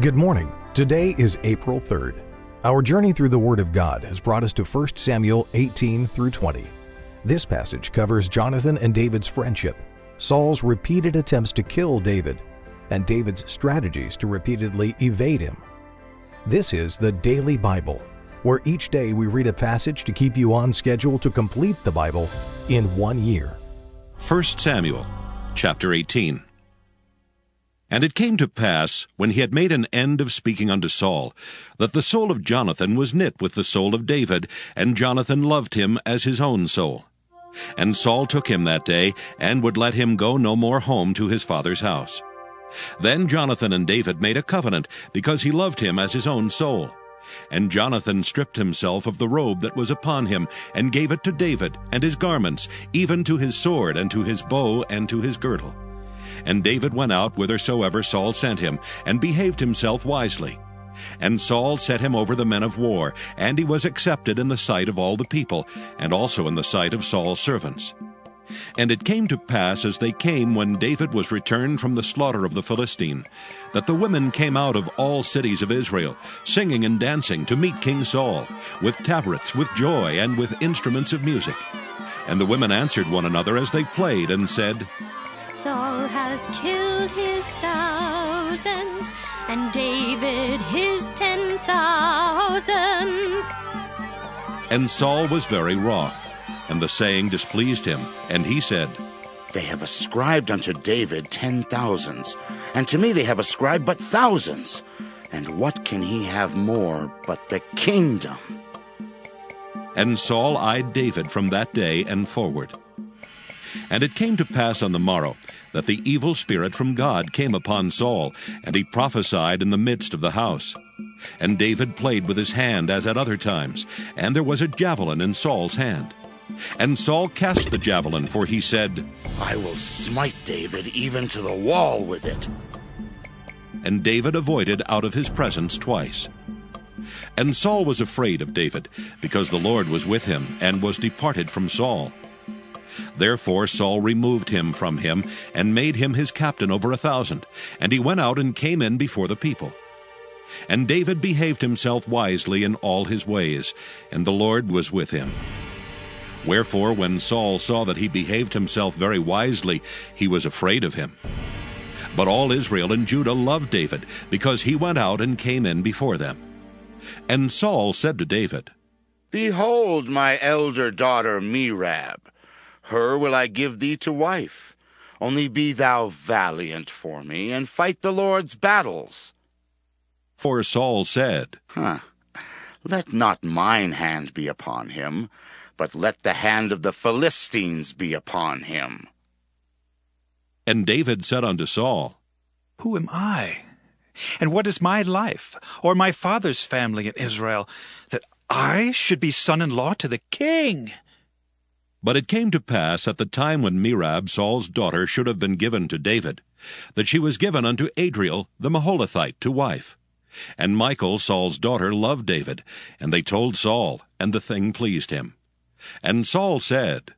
Good morning. Today is April 3rd. Our journey through the Word of God has brought us to 1 Samuel 18 through 20. This passage covers Jonathan and David's friendship, Saul's repeated attempts to kill David, and David's strategies to repeatedly evade him. This is the Daily Bible, where each day we read a passage to keep you on schedule to complete the Bible in 1 year. 1 Samuel, chapter 18. And it came to pass, when he had made an end of speaking unto Saul, that the soul of Jonathan was knit with the soul of David, and Jonathan loved him as his own soul. And Saul took him that day, and would let him go no more home to his father's house. Then Jonathan and David made a covenant, because he loved him as his own soul. And Jonathan stripped himself of the robe that was upon him, and gave it to David, and his garments, even to his sword, and to his bow, and to his girdle. And David went out whithersoever Saul sent him, and behaved himself wisely. And Saul set him over the men of war, and he was accepted in the sight of all the people, and also in the sight of Saul's servants. And it came to pass, as they came when David was returned from the slaughter of the Philistine, that the women came out of all cities of Israel, singing and dancing to meet King Saul, with tabrets, with joy, and with instruments of music. And the women answered one another as they played, and said, Saul has killed his thousands, and David his 10,000s. And Saul was very wroth, and the saying displeased him. And he said, They have ascribed unto David 10,000s, and to me they have ascribed but thousands. And what can he have more but the kingdom? And Saul eyed David from that day and forward. And it came to pass on the morrow that the evil spirit from God came upon Saul, and he prophesied in the midst of the house. And David played with his hand as at other times, and there was a javelin in Saul's hand. And Saul cast the javelin, for he said, I will smite David even to the wall with it. And David avoided out of his presence twice. And Saul was afraid of David, because the Lord was with him, and was departed from Saul. Therefore Saul removed him from him, and made him his captain over 1,000, and he went out and came in before the people. And David behaved himself wisely in all his ways, and the Lord was with him. Wherefore when Saul saw that he behaved himself very wisely, he was afraid of him. But all Israel and Judah loved David, because he went out and came in before them. And Saul said to David, Behold my elder daughter Merab. Her will I give thee to wife. Only be thou valiant for me, and fight the Lord's battles. For Saul said, Let not mine hand be upon him, but let the hand of the Philistines be upon him. And David said unto Saul, Who am I? And what is my life, or my father's family in Israel, that I should be son-in-law to the king? But it came to pass at the time when Merab, Saul's daughter, should have been given to David, that she was given unto Adriel the Maholathite to wife. And Michal, Saul's daughter, loved David, and they told Saul, and the thing pleased him. And Saul said,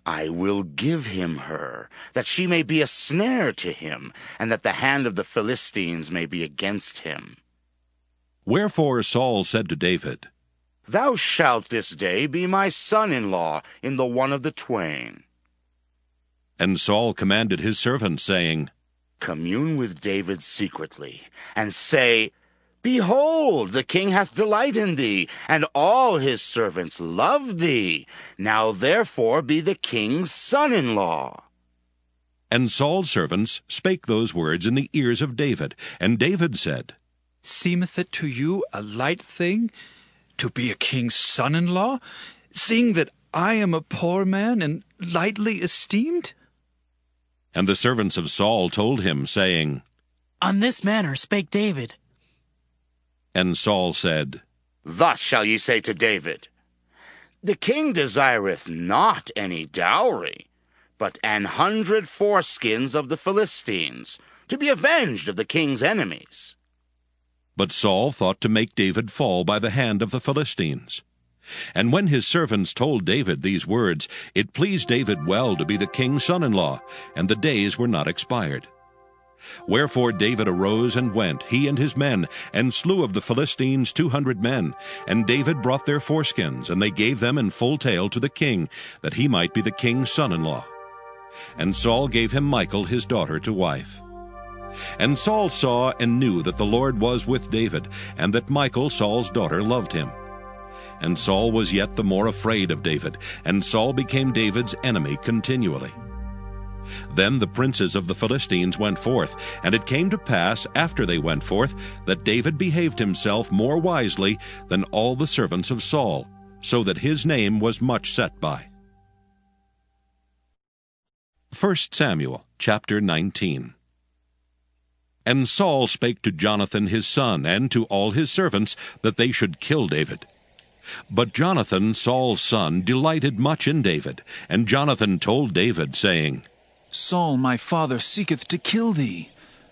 I will give him her, that she may be a snare to him, and that the hand of the Philistines may be against him. Wherefore Saul said to David, Thou shalt this day be my son-in-law in the one of the twain. And Saul commanded his servants, saying, Commune with David secretly, and say, Behold, the king hath delight in thee, and all his servants love thee. Now therefore be the king's son-in-law. And Saul's servants spake those words in the ears of David. And David said, Seemeth it to you a light thing to be a king's son-in-law, seeing that I am a poor man and lightly esteemed? And the servants of Saul told him, saying, On this manner spake David. And Saul said, Thus shall ye say to David, The king desireth not any dowry, but 100 foreskins of the Philistines, to be avenged of the king's enemies. But Saul thought to make David fall by the hand of the Philistines. And when his servants told David these words, it pleased David well to be the king's son-in-law, and the days were not expired. Wherefore David arose and went, he and his men, and slew of the Philistines 200 men. And David brought their foreskins, and they gave them in full tale to the king, that he might be the king's son-in-law. And Saul gave him Michal his daughter to wife. And Saul saw and knew that the Lord was with David, and that Michal Saul's daughter loved him. And Saul was yet the more afraid of David, and Saul became David's enemy continually. Then the princes of the Philistines went forth, and it came to pass, after they went forth, that David behaved himself more wisely than all the servants of Saul, so that his name was much set by. 1 Samuel chapter 19. And Saul spake to Jonathan his son, and to all his servants, that they should kill David. But Jonathan, Saul's son, delighted much in David. And Jonathan told David, saying, Saul my father seeketh to kill thee.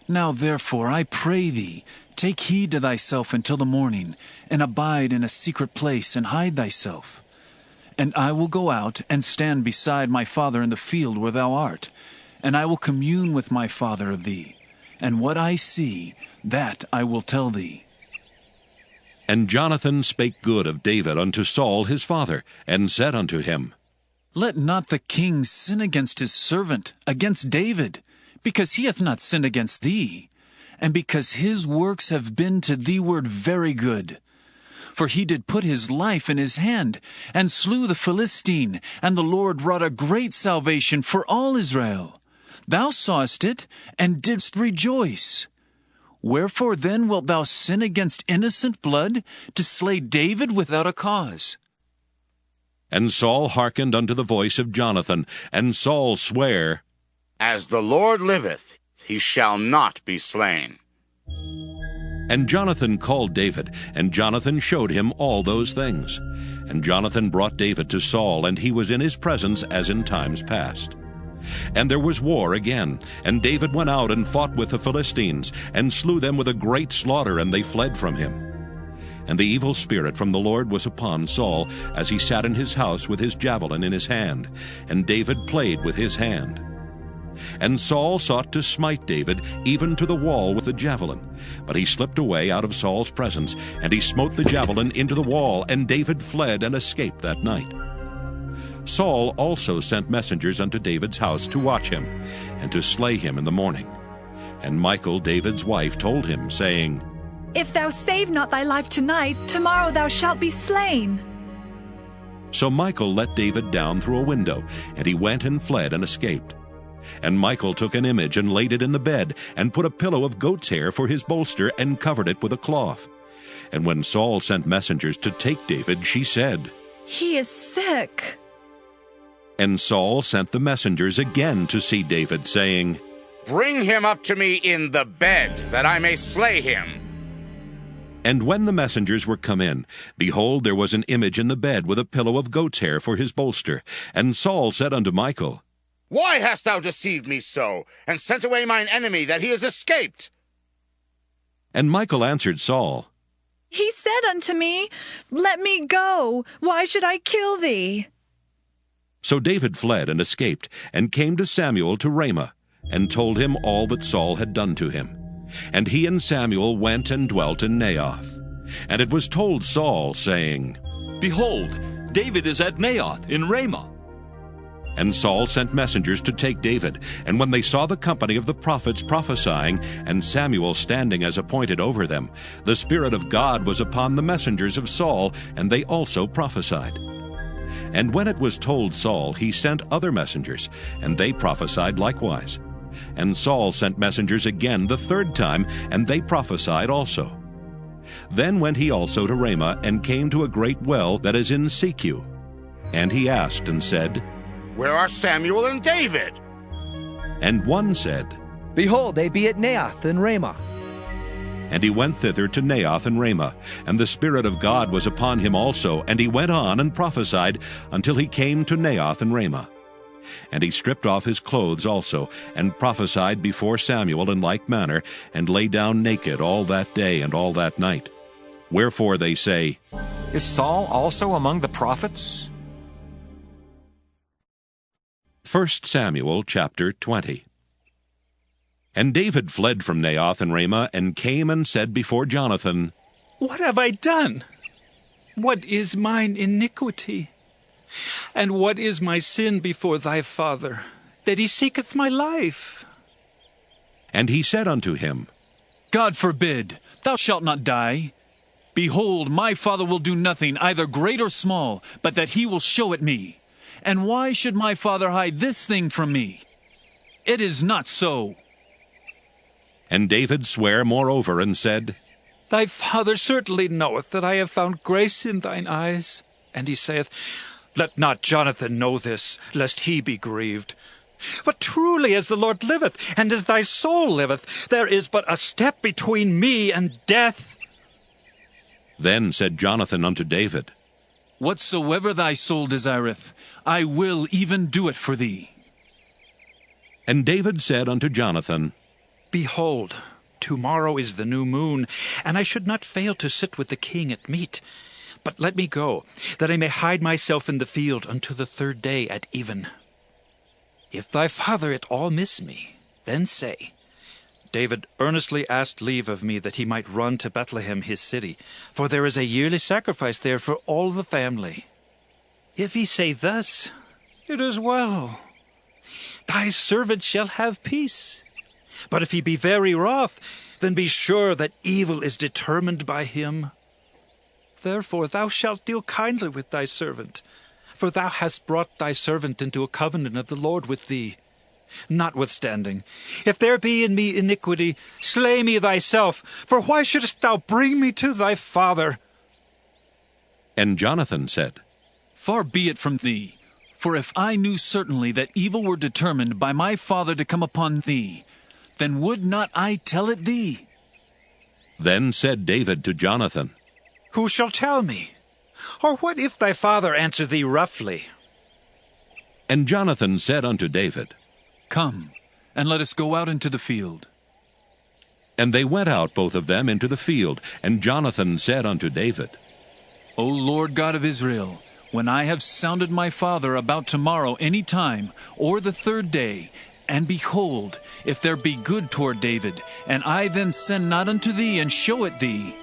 Now therefore I pray thee, take heed to thyself until the morning, and abide in a secret place, and hide thyself. And I will go out, and stand beside my father in the field where thou art, and I will commune with my father of thee. And what I see, that I will tell thee. And Jonathan spake good of David unto Saul his father, and said unto him, Let not the king sin against his servant, against David, because he hath not sinned against thee, and because his works have been to thee ward very good. For he did put his life in his hand, and slew the Philistine, and the Lord wrought a great salvation for all Israel. Thou sawest it, and didst rejoice. Wherefore then wilt thou sin against innocent blood, to slay David without a cause? And Saul hearkened unto the voice of Jonathan, and Saul sware, As the Lord liveth, he shall not be slain. And Jonathan called David, and Jonathan showed him all those things. And Jonathan brought David to Saul, and he was in his presence as in times past. And there was war again, and David went out and fought with the Philistines, and slew them with a great slaughter, and they fled from him. And the evil spirit from the Lord was upon Saul, as he sat in his house with his javelin in his hand, and David played with his hand. And Saul sought to smite David even to the wall with the javelin, but he slipped away out of Saul's presence, and he smote the javelin into the wall, and David fled and escaped that night. Saul also sent messengers unto David's house to watch him, and to slay him in the morning. And Michal, David's wife, told him, saying, If thou save not thy life tonight, tomorrow thou shalt be slain. So Michal let David down through a window, and he went and fled and escaped. And Michal took an image and laid it in the bed, and put a pillow of goat's hair for his bolster, and covered it with a cloth. And when Saul sent messengers to take David, she said, He is sick. And Saul sent the messengers again to see David, saying, Bring him up to me in the bed, that I may slay him. And when the messengers were come in, behold, there was an image in the bed with a pillow of goat's hair for his bolster. And Saul said unto Michal, Why hast thou deceived me so, and sent away mine enemy, that he is escaped? And Michal answered Saul, He said unto me, Let me go. Why should I kill thee? So David fled and escaped, and came to Samuel to Ramah, and told him all that Saul had done to him. And he and Samuel went and dwelt in Naioth. And it was told Saul, saying, Behold, David is at Naioth in Ramah. And Saul sent messengers to take David. And when they saw the company of the prophets prophesying, and Samuel standing as appointed over them, the Spirit of God was upon the messengers of Saul, and they also prophesied. And when it was told Saul, he sent other messengers, and they prophesied likewise. And Saul sent messengers again the third time, and they prophesied also. Then went he also to Ramah, and came to a great well that is in Secu. And he asked and said, Where are Samuel and David? And one said, Behold, they be at Naioth in Ramah. And he went thither to Naioth and Ramah, and the Spirit of God was upon him also, and he went on and prophesied until he came to Naioth and Ramah. And he stripped off his clothes also, and prophesied before Samuel in like manner, and lay down naked all that day and all that night. Wherefore they say, Is Saul also among the prophets? 1 Samuel chapter 20. And David fled from Naioth and Ramah, and came and said before Jonathan, What have I done? What is mine iniquity? And what is my sin before thy father, that he seeketh my life? And he said unto him, God forbid, thou shalt not die. Behold, my father will do nothing, either great or small, but that he will show it me. And why should my father hide this thing from me? It is not so. And David sware moreover, and said, Thy father certainly knoweth that I have found grace in thine eyes. And he saith, Let not Jonathan know this, lest he be grieved. But truly as the Lord liveth, and as thy soul liveth, there is but a step between me and death. Then said Jonathan unto David, Whatsoever thy soul desireth, I will even do it for thee. And David said unto Jonathan, Behold, tomorrow is the new moon, and I should not fail to sit with the king at meat. But let me go, that I may hide myself in the field unto the 3rd day at even. If thy father at all miss me, then say, David earnestly asked leave of me that he might run to Bethlehem his city, for there is a yearly sacrifice there for all the family. If he say thus, it is well. Thy servant shall have peace. But if he be very wroth, then be sure that evil is determined by him. Therefore thou shalt deal kindly with thy servant, for thou hast brought thy servant into a covenant of the Lord with thee. Notwithstanding, if there be in me iniquity, slay me thyself, for why shouldest thou bring me to thy father? And Jonathan said, Far be it from thee, for if I knew certainly that evil were determined by my father to come upon thee, then would not I tell it thee? Then said David to Jonathan, Who shall tell me? Or what if thy father answer thee roughly? And Jonathan said unto David, Come, and let us go out into the field. And they went out both of them into the field. And Jonathan said unto David, O Lord God of Israel, when I have sounded my father about tomorrow any time, or the 3rd day, and behold, if there be good toward David, and I then send not unto thee and show it thee,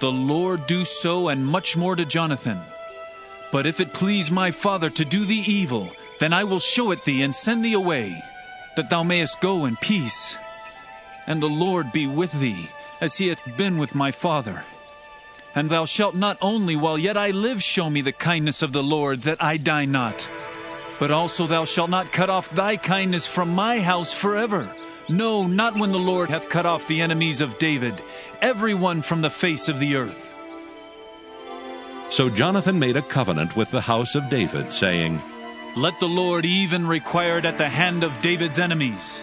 the Lord do so and much more to Jonathan. But if it please my father to do thee evil, then I will show it thee and send thee away, that thou mayest go in peace. And the Lord be with thee, as he hath been with my father. And thou shalt not only while yet I live show me the kindness of the Lord, that I die not, but also thou shalt not cut off thy kindness from my house forever. No, not when the Lord hath cut off the enemies of David, every one from the face of the earth. So Jonathan made a covenant with the house of David, saying, Let the Lord even require it at the hand of David's enemies.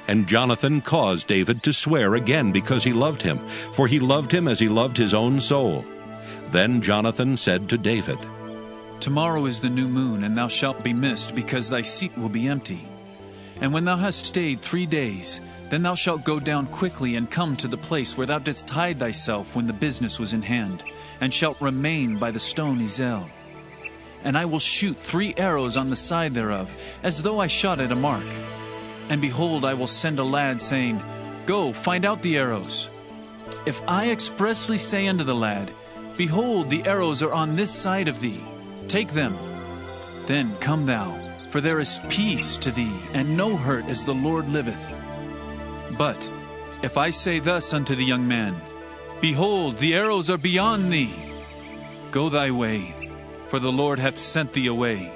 And Jonathan caused David to swear again, because he loved him, for he loved him as he loved his own soul. Then Jonathan said to David, Tomorrow is the new moon, and thou shalt be missed, because thy seat will be empty. And when thou hast stayed 3 days, then thou shalt go down quickly and come to the place where thou didst hide thyself when the business was in hand, and shalt remain by the stone Ezel. And I will shoot 3 arrows on the side thereof, as though I shot at a mark. And behold, I will send a lad, saying, Go, find out the arrows. If I expressly say unto the lad, Behold, the arrows are on this side of thee, take them. Then come thou, for there is peace to thee, and no hurt, as the Lord liveth. But if I say thus unto the young man, Behold, the arrows are beyond thee, go thy way, for the Lord hath sent thee away.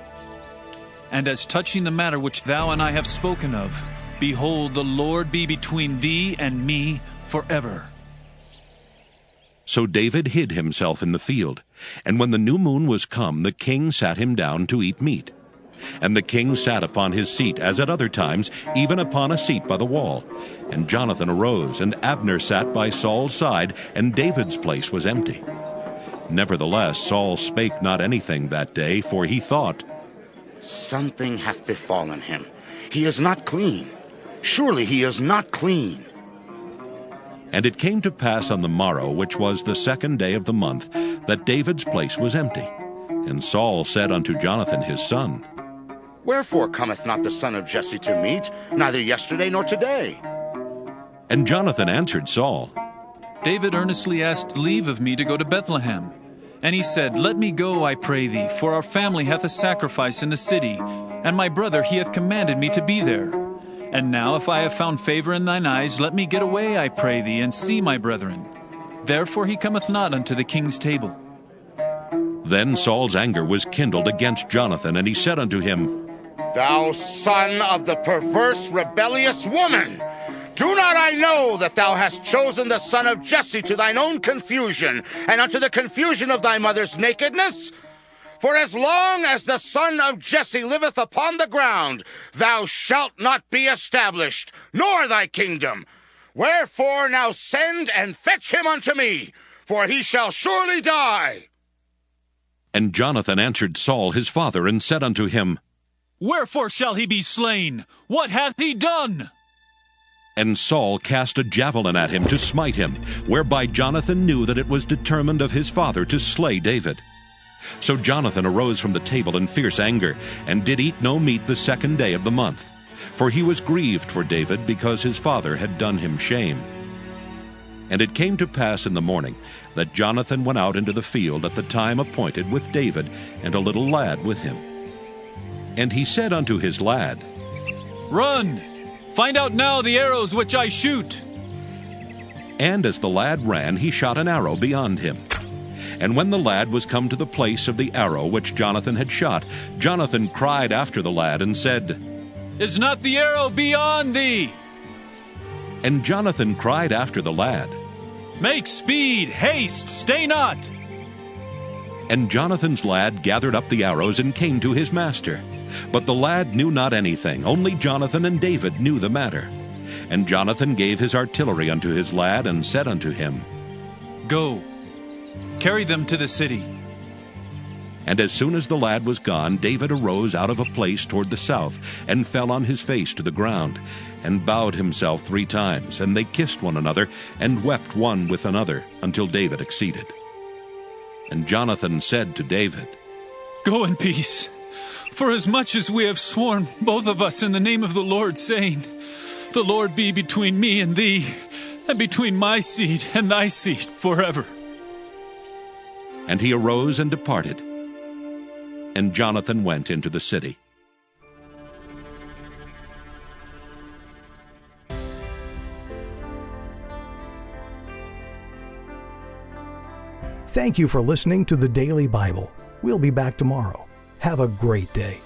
And as touching the matter which thou and I have spoken of, behold, the Lord be between thee and me forever. So David hid himself in the field. And when the new moon was come, the king sat him down to eat meat. And the king sat upon his seat, as at other times, even upon a seat by the wall. And Jonathan arose, and Abner sat by Saul's side, and David's place was empty. Nevertheless Saul spake not anything that day, for he thought, Something hath befallen him. He is not clean. Surely he is not clean. And it came to pass on the morrow, which was the 2nd day of the month, that David's place was empty. And Saul said unto Jonathan his son, Wherefore cometh not the son of Jesse to meat, neither yesterday nor today? And Jonathan answered Saul, David earnestly asked leave of me to go to Bethlehem. And he said, Let me go, I pray thee, for our family hath a sacrifice in the city, and my brother he hath commanded me to be there. And now, if I have found favor in thine eyes, let me get away, I pray thee, and see my brethren. Therefore he cometh not unto the king's table. Then Saul's anger was kindled against Jonathan, and he said unto him, Thou son of the perverse, rebellious woman! Do not I know that thou hast chosen the son of Jesse to thine own confusion, and unto the confusion of thy mother's nakedness? For as long as the son of Jesse liveth upon the ground, thou shalt not be established, nor thy kingdom. Wherefore now send and fetch him unto me, for he shall surely die. And Jonathan answered Saul his father, and said unto him, Wherefore shall he be slain? What hath he done? And Saul cast a javelin at him to smite him, whereby Jonathan knew that it was determined of his father to slay David. So Jonathan arose from the table in fierce anger, and did eat no meat the 2nd day of the month. For he was grieved for David, because his father had done him shame. And it came to pass in the morning that Jonathan went out into the field at the time appointed with David, and a little lad with him. And he said unto his lad, Run! Find out now the arrows which I shoot. And as the lad ran, he shot an arrow beyond him. And when the lad was come to the place of the arrow which Jonathan had shot, Jonathan cried after the lad, and said, Is not the arrow beyond thee? And Jonathan cried after the lad, Make speed, haste, stay not. And Jonathan's lad gathered up the arrows and came to his master. But the lad knew not anything, only Jonathan and David knew the matter. And Jonathan gave his artillery unto his lad, and said unto him, Go, carry them to the city. And as soon as the lad was gone, David arose out of a place toward the south, and fell on his face to the ground, and bowed himself 3 times. And they kissed one another, and wept one with another, until David exceeded. And Jonathan said to David, Go in peace, for as much as we have sworn, both of us, in the name of the Lord, saying, The Lord be between me and thee, and between my seed and thy seed forever. And he arose and departed. And Jonathan went into the city. Thank you for listening to the Daily Bible. We'll be back tomorrow. Have a great day.